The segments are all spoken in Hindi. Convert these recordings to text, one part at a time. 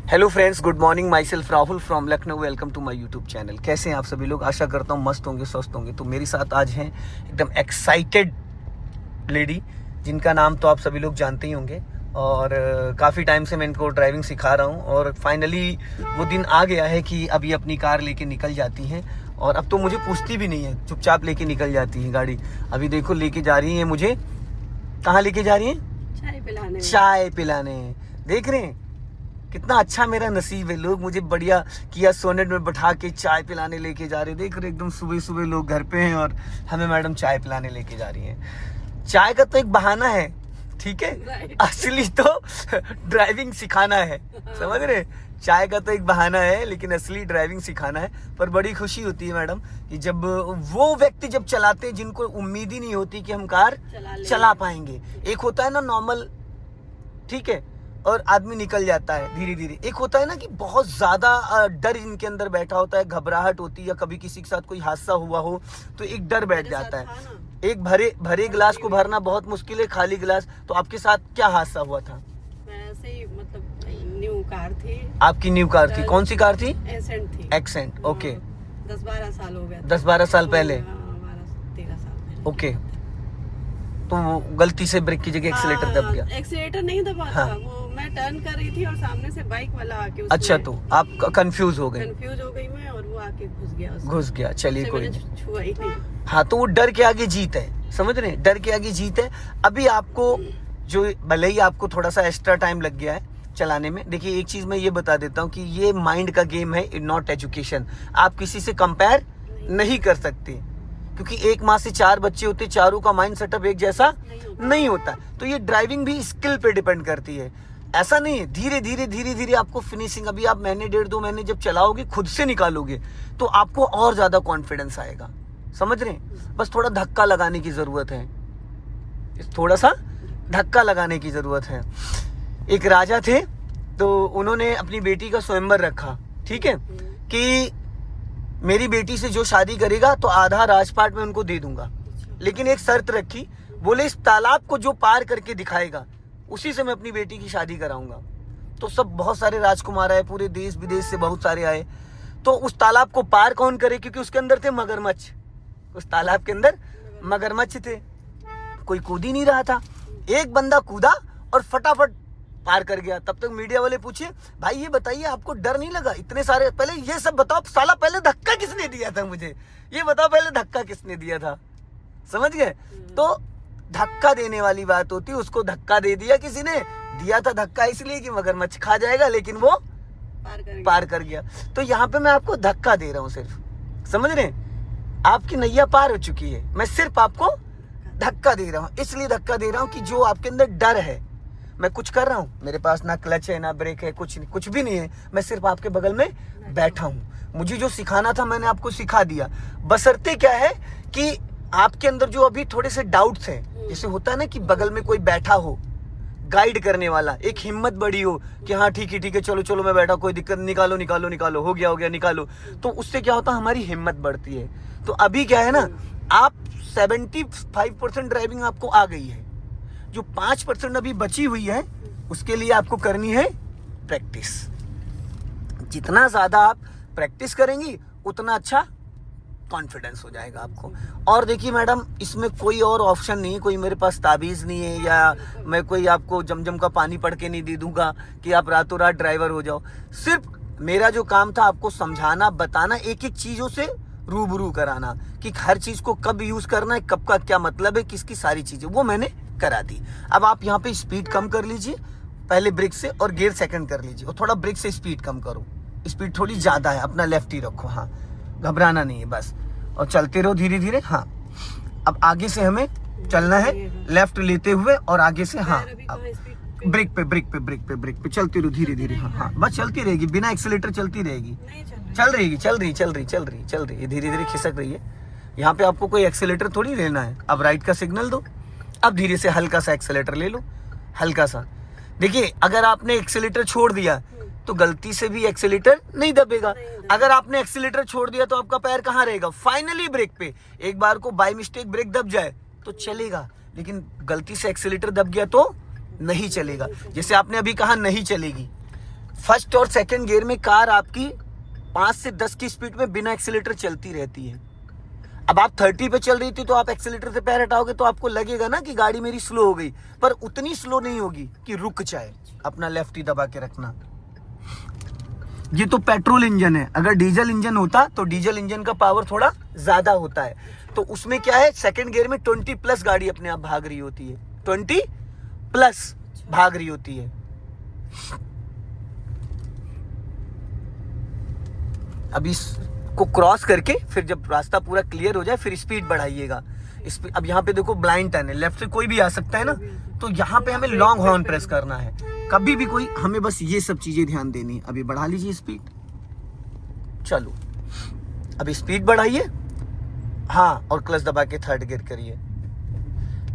Hello friends, good morning. Myself Rahul from Lucknow. Welcome to my YouTube channel. कैसे हैं आप सभी लोग? आशा करता हूँ मस्त होंगे, स्वस्थ होंगे। तो मेरे साथ आज हैं एकदम एक्साइटेड लेडी, जिनका नाम तो आप सभी लोग जानते ही होंगे। और काफ़ी टाइम से मैं इनको ड्राइविंग सिखा रहा हूँ और फाइनली वो दिन आ गया है कि अभी अपनी कार लेके निकल जाती हैं। और अब तो मुझे पूछती भी नहीं है, चुपचाप लेके निकल जाती है गाड़ी। अभी देखो लेके जा रही है मुझे, कहाँ लेके जा रही है? चाय पिलाने। देख रहे हैं कितना अच्छा मेरा नसीब है। लोग मुझे बढ़िया किया सोनेट में बैठा के चाय पिलाने लेके जा रहे। देख रहे एकदम सुबह सुबह लोग घर पे हैं और हमें मैडम चाय पिलाने लेके जा रही हैं। चाय का तो एक बहाना है, ठीक है, असली तो ड्राइविंग सिखाना है। समझ रहे? चाय का तो एक बहाना है, लेकिन असली ड्राइविंग सिखाना है। पर बड़ी खुशी होती है मैडम कि जब वो व्यक्ति जब चलाते हैं जिनको उम्मीद ही नहीं होती कि हम कार चला पाएंगे। एक होता है ना नॉर्मल, ठीक है, और आदमी निकल जाता है धीरे धीरे। एक होता है ना कि बहुत ज्यादा डर इनके अंदर बैठा होता है, घबराहट होती है, या कभी किसी के साथ कोई हादसा हुआ हो तो एक डर बैठ जाता है। एक भरे गिलास को भरना बहुत मुश्किल है, खाली गिलास। तो आपके साथ क्या हादसा हुआ था? ऐसे ही, मतलब न्यू कार थी। आपकी न्यू कार थी? कौन सी कार थी? एसेंट थी। Accent, okay. 10-12 साल हो गया। 10-12 साल पहले? 12-13 साल पहले। ओके। तो वो गलती से ब्रेक की जगह एक्सीलेटर दब गया? एक्सीलेटर नहीं दबा था, वो मैं टर्न कर रही थी और सामने से बाइक वाला आके अच्छा, तो आप कंफ्यूज हो गए? कंफ्यूज हो गई मैं, और वो आके घुस गया। चलिए कोई नहीं। छुआ ही नहीं। हाँ, तो वो डर के आगे जीत है, समझ रहे हैं? डर के आगे जीत है। अभी आपको जो भले ही आपको थोड़ा सा एक्स्ट्रा टाइम लग गया है चलाने में। देखिए एक चीज मैं ये बता देता हूँ कि ये माइंड का गेम है, नॉट एजुकेशन। आप किसी से कंपेयर नहीं कर सकते, क्योंकि एक माँ से 4 बच्चे होते, चारों का माइंड सेटअप एक जैसा नहीं होता। तो ये ड्राइविंग भी स्किल पे डिपेंड करती है। ऐसा नहीं है, धीरे धीरे आपको फिनिशिंग, अभी आप महीने 1.5-2 महीने जब चलाओगे, खुद से निकालोगे, तो आपको और ज्यादा कॉन्फिडेंस आएगा। समझ रहे हैं? बस थोड़ा धक्का लगाने की जरूरत है, थोड़ा सा धक्का लगाने की जरूरत है। एक राजा थे, तो उन्होंने अपनी बेटी का स्वयंवर रखा, ठीक है, कि मेरी बेटी से जो शादी करेगा तो आधा राजपाट में उनको दे दूंगा, लेकिन एक शर्त रखी, बोले इस तालाब को जो पार करके दिखाएगा उसी से मैं अपनी बेटी की शादी कराऊंगा। तो सब बहुत सारे राजकुमार आए, पूरे देश विदेश से बहुत सारे आए। तो उस तालाब को पार कौन करे? क्योंकि उसके अंदर थे मगरमच्छ, उस तालाब के अंदर मगरमच्छ थे। कोई कूद ही नहीं रहा था। एक बंदा कूदा और फटाफट पार कर गया। तब तक मीडिया वाले पूछे, भाई ये बताइए आपको डर नहीं लगा? इतने सारे, पहले ये सब बताओ, साला पहले धक्का किसने दिया था? मुझे ये बताओ, पहले धक्का किसने दिया था? समझ गए? तो धक्का देने वाली बात होती है, उसको धक्का दे दिया किसी ने। दिया था धक्का इसलिए कि मगरमच्छ खा जाएगा, लेकिन वो पार कर गया। तो यहाँ पे मैं आपको धक्का दे रहा हूँ सिर्फ, समझ रहे हैं? आपकी नैया पार हो चुकी है, मैं सिर्फ आपको धक्का दे रहा हूँ। इसलिए धक्का दे रहा हूँ कि जो आपके अंदर डर है, मैं कुछ कर रहा हूँ, मेरे पास ना क्लच है ना ब्रेक है, कुछ भी नहीं है, मैं सिर्फ आपके बगल में बैठा हूँ। मुझे जो सिखाना था मैंने आपको सिखा दिया। बशर्ते क्या है कि आपके अंदर जो अभी थोड़े से डाउट्स हैं, जैसे होता है ना कि बगल में कोई बैठा हो गाइड करने वाला, एक हिम्मत बड़ी हो कि हाँ ठीक है चलो मैं बैठा, कोई दिक्कत, निकालो, हो गया निकालो। तो उससे क्या होता है, हमारी हिम्मत बढ़ती है। तो अभी क्या है ना, आप 75% ड्राइविंग आपको आ गई है, जो 5% अभी बची हुई है उसके लिए आपको करनी है प्रैक्टिस। जितना ज्यादा आप प्रैक्टिस करेंगी उतना अच्छा कॉन्फिडेंस हो जाएगा आपको। और देखिए मैडम, इसमें कोई और ऑप्शन नहीं है, कोई मेरे पास ताबीज नहीं है, या मैं कोई आपको जमजम का पानी पढ़ के नहीं दे दूंगा कि आप रातों रात ड्राइवर हो जाओ। सिर्फ मेरा जो काम था आपको समझाना, बताना, एक एक चीजों से रूबरू कराना कि हर चीज को कब यूज करना है, कब का क्या मतलब है, किसकी सारी चीजें, वो मैंने करा दी। अब आप यहाँ पे स्पीड कम कर लीजिए पहले ब्रेक से, और गियर सेकंड कर लीजिए, और थोड़ा ब्रेक से स्पीड कम करो। स्पीड थोड़ी ज्यादा है, अपना लेफ्ट ही रखो, हाँ, घबराना नहीं है बस, और चलते रहो धीरे धीरे। हाँ, अब आगे से हमें चलना है लेफ्ट लेते हुए, और आगे से, हाँ, ब्रेक पे चलती रहो धीरे धीरे। हाँ, बस चलती रहेगी, बिना एक्सीलेटर चलती रहेगी, चल रही, धीरे धीरे खिसक रही है। यहाँ पे आपको कोई एक्सीलेटर थोड़ी लेना है। अब राइट का सिग्नल दो, अब धीरे से हल्का सा एक्सीलेटर ले लो, हल्का सा। देखिए अगर आपने एक्सीलेटर छोड़ दिया तो गलती से भी एक्सीलेटर नहीं दबेगा। अगर आपने एक्सीलेटर छोड़ दिया तो आपका पैर कहाँ रहेगा? फाइनली ब्रेक पे। एक बार को बाय मिस्टेक ब्रेक दब जाए तो चलेगा, लेकिन गलती से एक्सीलेटर दब गया तो नहीं चलेगा। जैसे आपने अभी कहा नहीं चलेगी, फर्स्ट और सेकंड गियर में कार आपकी 5 से 10 की स्पीड में बिना एक्सीलेटर चलती रहती है। अब आप 30 पे चल रही थी तो आप एक्सीलेटर से पैर हटाओगे तो आपको लगेगा ना कि गाड़ी मेरी स्लो हो गई, पर उतनी स्लो नहीं होगी कि रुक जाए। अपना लेफ्ट ही दबा के रखना। ये तो पेट्रोल इंजन है, अगर डीजल इंजन होता तो डीजल इंजन का पावर थोड़ा ज्यादा होता है, तो उसमें क्या है, सेकंड गियर में 20 प्लस गाड़ी अपने आप भाग रही होती है, 20 प्लस भाग रही होती है। अब इसको क्रॉस करके फिर जब रास्ता पूरा क्लियर हो जाए फिर स्पीड बढ़ाइएगा। अब यहाँ पे देखो ब्लाइंड टर्न है, लेफ्ट से कोई भी आ सकता है ना, तो यहाँ पे हमें लॉन्ग हॉर्न प्रेस करना है। कभी भी कोई, हमें बस ये सब चीजें ध्यान देनी है। अभी बढ़ा लीजिए स्पीड, चलो अभी स्पीड बढ़ाइए, हाँ, और क्लच दबा के थर्ड गियर करिए।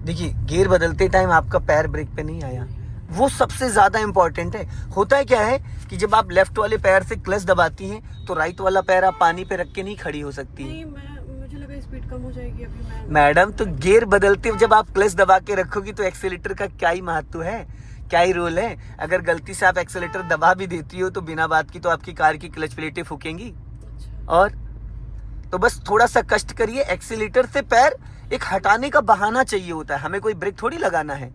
देखिए गियर बदलते टाइम आपका पैर ब्रेक पे नहीं आया, वो सबसे ज्यादा इंपॉर्टेंट है। होता है क्या है कि जब आप लेफ्ट वाले पैर से क्लच दबाती हैं तो राइट वाला पैर आप पानी पे रख के नहीं खड़ी हो सकती। नहीं, मुझे लगा स्पीड कम हो जाएगी अभी। मैडम तो गियर बदलते जब आप क्लच दबा के रखोगी तो एक्सीलेटर का क्या ही महत्व है, क्या ही रोल है। अगर गलती से आप एक्सीलेटर दबा भी देती हो तो बिना बात की तो आपकी कार की क्लच प्लेटें फूकेंगी। और तो बस थोड़ा सा कष्ट करिए, एक्सीलेटर से पैर एक हटाने का बहाना चाहिए होता है। हमें कोई ब्रेक थोड़ी लगाना है,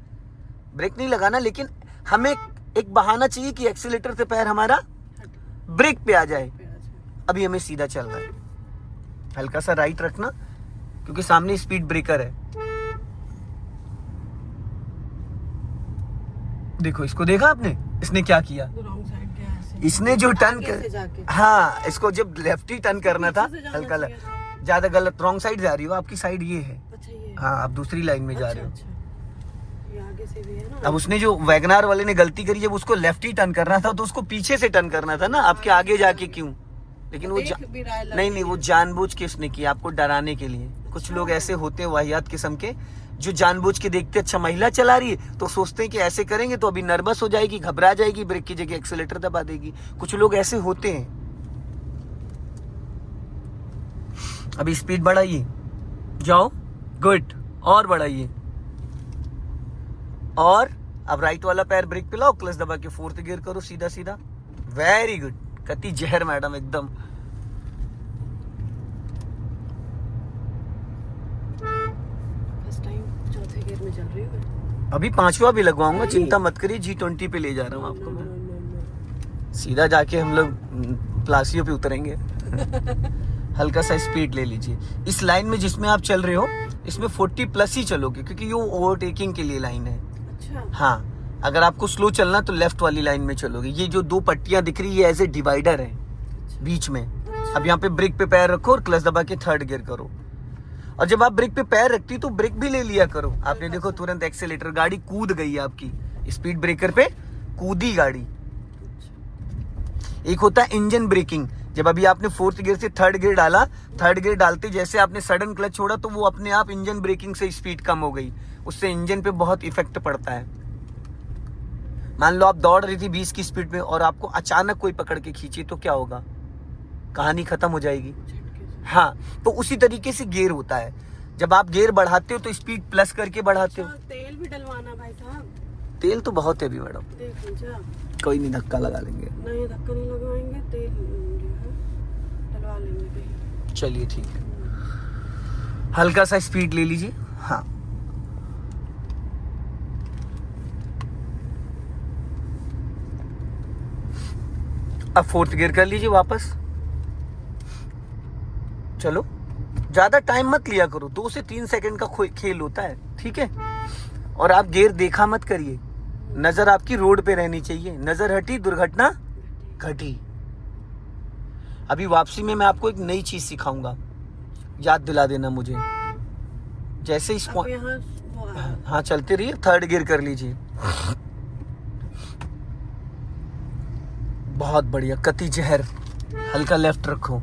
ब्रेक नहीं लगाना, लेकिन हमें एक बहाना चाहिए कि एक्सीलेटर से पैर हमारा ब्रेक पे आ जाए। अभी हमें सीधा चलना है, हल्का सा राइट रखना क्योंकि सामने स्पीड ब्रेकर है। देखो इसको देखा आपने, इसने क्या किया, इसने जो टर्न कर, हाँ, इसको जब लेफ्ट ही टर्न करना था, हल्का ज्यादा गलत, रॉन्ग साइड जा रही हो, आपकी साइड ये है। हाँ, आप दूसरी लाइन में जा रहे हो। आगे से भी है ना। अब उसने जो वैगनार वाले ने गलती करी, जब उसको लेफ्ट ही टर्न करना था तो उसको पीछे से टर्न करना था ना, आपके आगे जाके क्यों। लेकिन वो नहीं, वो जानबूझ के उसने किया, आपको डराने के लिए। कुछ लोग ऐसे होते हैं वाहियात किस्म के, जो जानबूझ के देखते अच्छा महिला चला रही है तो सोचते हैं कि ऐसे करेंगे तो अभी नर्वस हो जाएगी, घबरा जाएगी, ब्रेक की जगह एक्सीलेटर दबा देगी। कुछ लोग ऐसे होते हैं। अभी स्पीड बढ़ाइए, जाओ, गुड, और बढ़ाइए, और अब राइट वाला पैर ब्रेक पे लाओ, क्लच दबा के फोर्थ गियर करो, सीधा सीधा, वेरी गुड। कति जहर मैडम, एकदम। फर्स्ट टाइम चौथे गियर में चल रही हूँ। अभी 5वां भी लगवाऊंगा, चिंता मत करिए, G20 पे ले जा रहा हूँ आपको मैं। सीधा जाके हम लोग प्लासियो पे उतरेंगे। हल्का सा स्पीड ले लीजिए। इस लाइन में जिसमें आप चल रहे हो इसमें 40 प्लस ही चलोगे क्योंकि ये ओवरटेकिंग के लिए लाइन है। अच्छा। हाँ, अगर आपको स्लो चलना तो लेफ्ट वाली लाइन में चलोगे। ये जो दो पट्टियां दिख रही है, एज ए डिवाइडर है बीच में। अब यहाँ पे ब्रेक पे पैर रखो और क्लच दबा के थर्ड गियर करो। और जब आप ब्रेक पे पैर रखती तो ब्रेक भी ले लिया करो। आपने देखो तुरंत एक्सीलेटर, गाड़ी कूद गई आपकी, स्पीड ब्रेकर पे कूदी गाड़ी। एक होता है इंजन ब्रेकिंग, जब अभी आपने फोर्थ गियर से थर्ड गियर डाला, थर्ड गियर डालते जैसे आपने सडन क्लच छोड़ा तो वो अपने आप इंजन ब्रेकिंग से स्पीड कम हो गई, उससे इंजन पे बहुत इफेक्ट पड़ता है। मान लो आप दौड़ रही थी 20 की स्पीड में और आपको अचानक कोई पकड़ के खींचे तो क्या होगा, कहानी खत्म हो जाएगी। हाँ, तो उसी तरीके से गियर होता है। जब आप गियर बढ़ाते हो तो स्पीड प्लस करके बढ़ाते हो। तेल भी डलवाना भाई साहब? तेल तो बहुत है अभी मैडम, देख लीजिए। कोई नहीं, धक्का लगा लेंगे। नहीं, धक्का नहीं लगवाएंगे, तेल डलवा लेंगे कहीं। चलिए ठीक है, हल्का सा स्पीड ले लीजिए। हाँ, अब फोर्थ गियर कर लीजिए वापस। चलो, ज्यादा टाइम मत लिया करो, 2 से 3 सेकंड का खेल होता है, ठीक है। और आप गियर देखा मत करिए, नजर आपकी रोड पे रहनी चाहिए। नजर हटी, दुर्घटना घटी। अभी वापसी में मैं आपको एक नई चीज सिखाऊंगा, याद दिला देना मुझे। जैसे इस हाँ, चलते रहिए, थर्ड गियर कर लीजिए। बहुत बढ़िया, कति जहर। हल्का लेफ्ट रखो,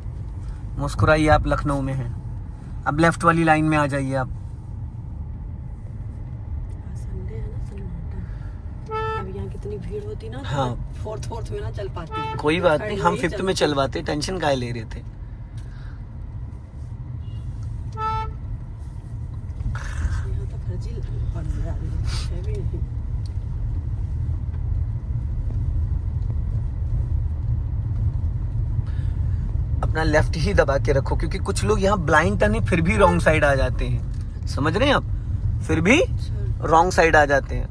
मुस्कुराइए, आप लखनऊ में हैं। अब लेफ्ट वाली लाइन में आ जाइए आप। संडे है ना, सन्नाटा। अब यहाँ कितनी भीड़ होती ना, हाँ, फोर्थ में ना चल पाती। कोई बात नहीं, हम 5th में चलवाते, टेंशन काहे ले रहे थे। यहाँ तो फर्जी बन रहा है भी नहीं। अपना लेफ्ट ही दबा के रखो, क्योंकि कुछ लोग यहाँ ब्लाइंड टर्न है फिर भी रॉन्ग साइड आ जाते हैं, समझ रहे हैं आप, फिर भी रॉन्ग साइड आ जाते हैं।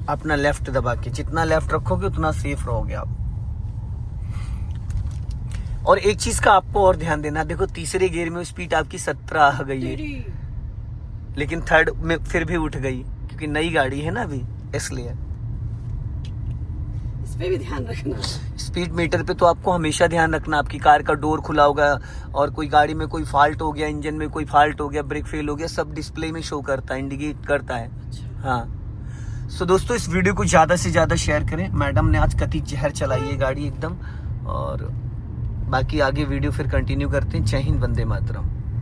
अपना लेफ्ट दबा के, जितना लेफ्ट रखोगे उतना सेफ रहोगे आप। और एक चीज का आपको और ध्यान देना, देखो तीसरे गियर में स्पीड आपकी 17 आ गई है, लेकिन थर्ड में फिर भी उठ गई, क्योंकि नई गाड़ी है ना अभी, इसलिए इस पे भी ध्यान रखना। स्पीड मीटर पे तो आपको हमेशा ध्यान रखना, आपकी कार का डोर खुला होगा और कोई गाड़ी में कोई फॉल्ट हो गया, इंजन में कोई फॉल्ट हो गया, ब्रेक फेल हो गया, सब डिस्प्ले में शो करता है, इंडिकेट करता है। हाँ, सो दोस्तों इस वीडियो को ज्यादा से ज्यादा शेयर करें। मैडम ने आज कति जहर चलाई है गाड़ी एकदम, और बाकी आगे वीडियो फिर कंटिन्यू करते हैं। जय हिंद, वंदे मातरम।